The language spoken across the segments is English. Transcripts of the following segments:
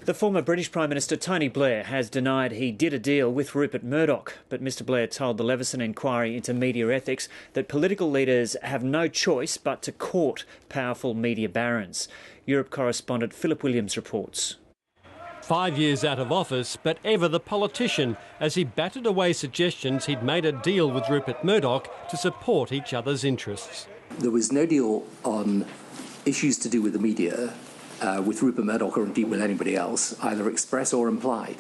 The former British Prime Minister Tony Blair has denied he did a deal with Rupert Murdoch, but Mr Blair told the Leveson Inquiry into media ethics that political leaders have no choice but to court powerful media barons. Europe correspondent Philip Williams reports. 5 years out of office, but ever the politician, as he batted away suggestions he'd made a deal with Rupert Murdoch to support each other's interests. There was no deal on issues to do with the media with Rupert Murdoch or indeed with anybody else, either express or implied.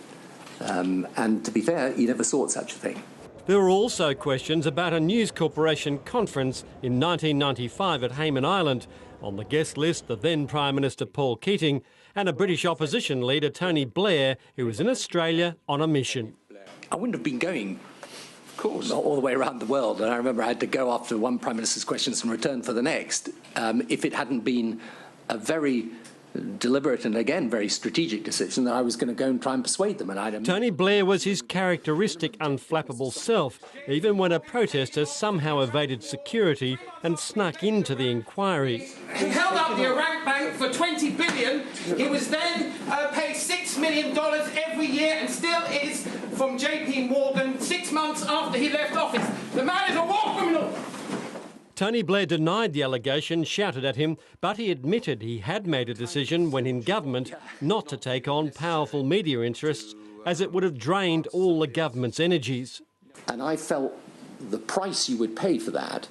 And to be fair, he never sought such a thing. There were also questions about a News Corporation conference in 1995 at Hayman Island. On the guest list, the then Prime Minister Paul Keating and a British opposition leader, Tony Blair, who was in Australia on a mission. I wouldn't have been going, of course, all the way around the world. And I remember I had to go after one Prime Minister's questions and return for the next, if it hadn't been a very deliberate and, again, very strategic decision that I was going to go and try and persuade them. And Tony Blair was his characteristic unflappable self, even when a protester somehow evaded security and snuck into the inquiry. He held up the Iraq Bank for $20 billion. He was then paid $6 million every year and still is from JP Morgan 6 months after he left office. The man is a war criminal. Tony Blair denied the allegation shouted at him, but he admitted he had made a decision when in government not to take on powerful media interests, as it would have drained all the government's energies. And I felt the price you would pay for that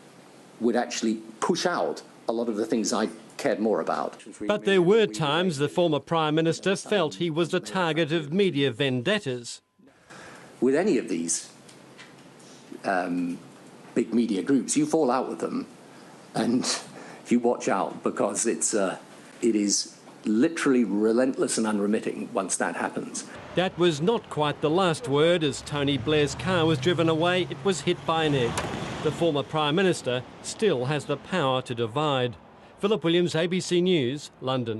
would actually push out a lot of the things I cared more about. But there were times the former Prime Minister felt he was the target of media vendettas. With any of these big media groups, you fall out with them and you watch out, because it is literally relentless and unremitting once that happens. That was not quite the last word. As Tony Blair's car was driven away, it was hit by an egg. The former Prime Minister still has the power to divide. Philip Williams, ABC News, London.